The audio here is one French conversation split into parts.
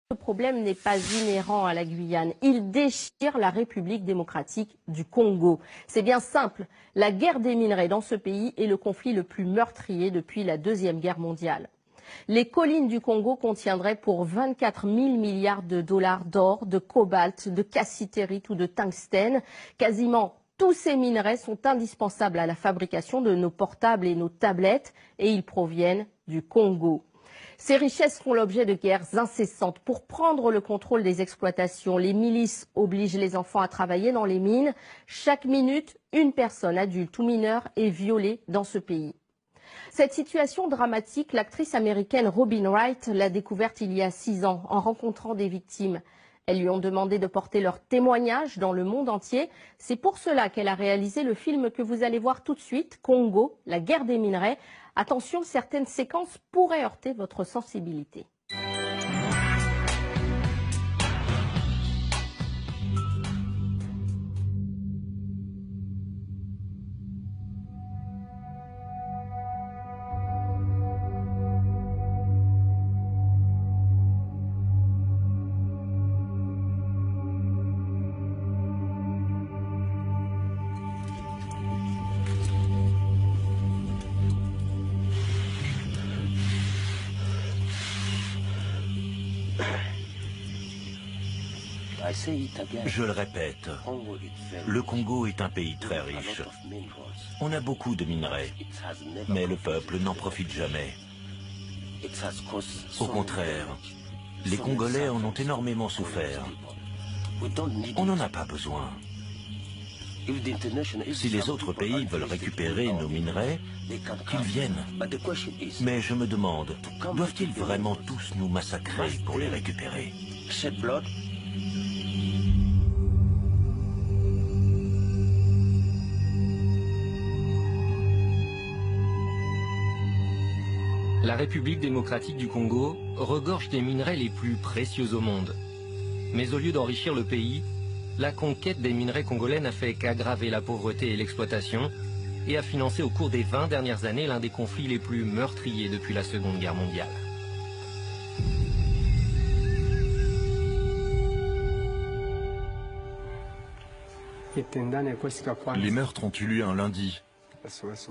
Le problème n'est pas inhérent à la Guyane. Il déchire la République démocratique du Congo. C'est bien simple. La guerre des minerais dans ce pays est le conflit le plus meurtrier depuis la Deuxième Guerre mondiale. Les collines du Congo contiendraient pour 24 000 milliards de dollars d'or, de cobalt, de cassitérite ou de tungstène. Quasiment tous ces minerais sont indispensables à la fabrication de nos portables et nos tablettes et ils proviennent du Congo. Ces richesses font l'objet de guerres incessantes. Pour prendre le contrôle des exploitations, les milices obligent les enfants à travailler dans les mines. Chaque minute, une personne adulte ou mineure est violée dans ce pays. Cette situation dramatique, l'actrice américaine Robin Wright l'a découverte il y a 6 ans en rencontrant des victimes. Elles lui ont demandé de porter leur témoignage dans le monde entier. C'est pour cela qu'elle a réalisé le film que vous allez voir tout de suite, Congo, la guerre des minerais. Attention, certaines séquences pourraient heurter votre sensibilité. Je le répète, le Congo est un pays très riche. On a beaucoup de minerais, mais le peuple n'en profite jamais. Au contraire, les Congolais en ont énormément souffert. On n'en a pas besoin. Si les autres pays veulent récupérer nos minerais, qu'ils viennent. Mais je me demande, doivent-ils vraiment tous nous massacrer pour les récupérer ? La République démocratique du Congo regorge des minerais les plus précieux au monde. Mais au lieu d'enrichir le pays, la conquête des minerais congolais n'a fait qu'aggraver la pauvreté et l'exploitation et a financé au cours des 20 dernières années l'un des conflits les plus meurtriers depuis la Seconde Guerre mondiale. Les meurtres ont eu lieu un lundi,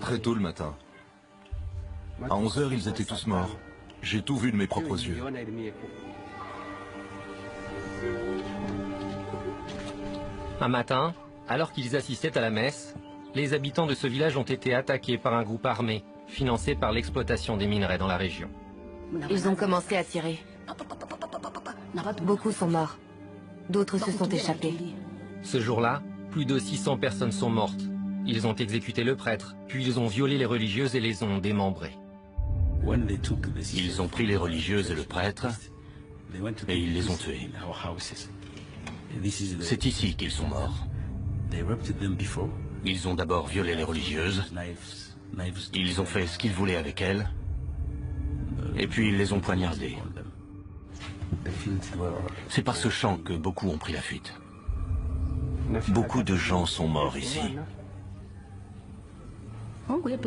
très tôt le matin. À 11 h, ils étaient tous morts. J'ai tout vu de mes propres yeux. Un matin, alors qu'ils assistaient à la messe, les habitants de ce village ont été attaqués par un groupe armé, financé par l'exploitation des minerais dans la région. Ils ont commencé à tirer. Beaucoup sont morts. D'autres se sont échappés. Ce jour-là, plus de 600 personnes sont mortes. Ils ont exécuté le prêtre, puis ils ont violé les religieuses et les ont démembrées. Ils ont pris les religieuses et le prêtre et ils les ont tués. C'est ici qu'ils sont morts. Ils ont d'abord violé les religieuses, ils ont fait ce qu'ils voulaient avec elles, et puis ils les ont poignardées. C'est par ce champ que beaucoup ont pris la fuite. Beaucoup de gens sont morts ici.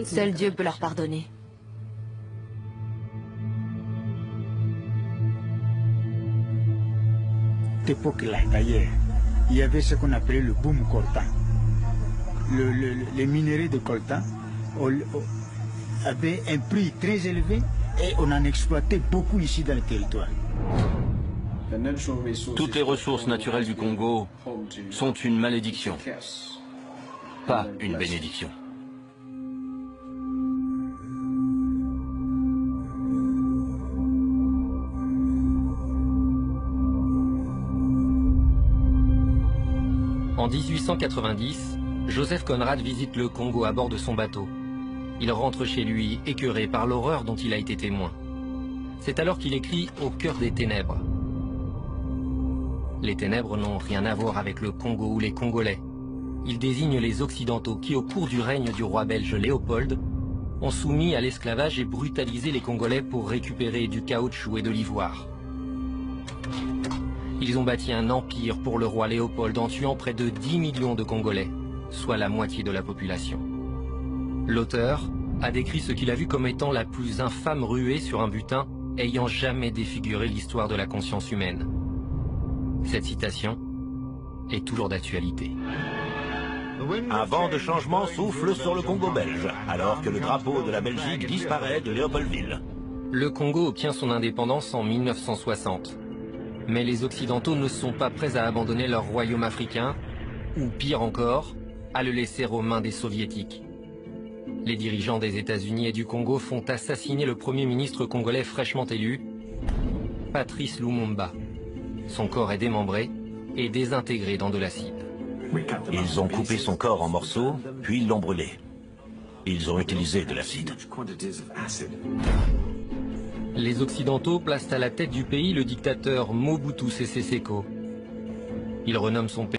Seul Dieu peut leur pardonner. À cette époque-là, d'ailleurs, il y avait ce qu'on appelait le boom coltan. Les minerais de coltan avaient un prix très élevé et on en exploitait beaucoup ici dans le territoire. Toutes les ressources naturelles du Congo sont une malédiction, pas une bénédiction. En 1890, Joseph Conrad visite le Congo à bord de son bateau. Il rentre chez lui, écœuré par l'horreur dont il a été témoin. C'est alors qu'il écrit « Au cœur des ténèbres ». Les ténèbres n'ont rien à voir avec le Congo ou les Congolais. Ils désignent les Occidentaux qui, au cours du règne du roi belge Léopold, ont soumis à l'esclavage et brutalisé les Congolais pour récupérer du caoutchouc et de l'ivoire. Ils ont bâti un empire pour le roi Léopold en tuant près de 10 millions de Congolais, soit la moitié de la population. L'auteur a décrit ce qu'il a vu comme étant la plus infâme ruée sur un butin ayant jamais défiguré l'histoire de la conscience humaine. Cette citation est toujours d'actualité. Un vent de changement souffle sur le Congo belge, alors que le drapeau de la Belgique disparaît de Léopoldville. Le Congo obtient son indépendance en 1960. Mais les Occidentaux ne sont pas prêts à abandonner leur royaume africain, ou pire encore, à le laisser aux mains des Soviétiques. Les dirigeants des États-Unis et du Congo font assassiner le premier ministre congolais fraîchement élu, Patrice Lumumba. Son corps est démembré et désintégré dans de l'acide. Ils ont coupé son corps en morceaux, puis l'ont brûlé. Ils ont utilisé de l'acide. Les Occidentaux placent à la tête du pays le dictateur Mobutu Sese Seko. Il renomme son pays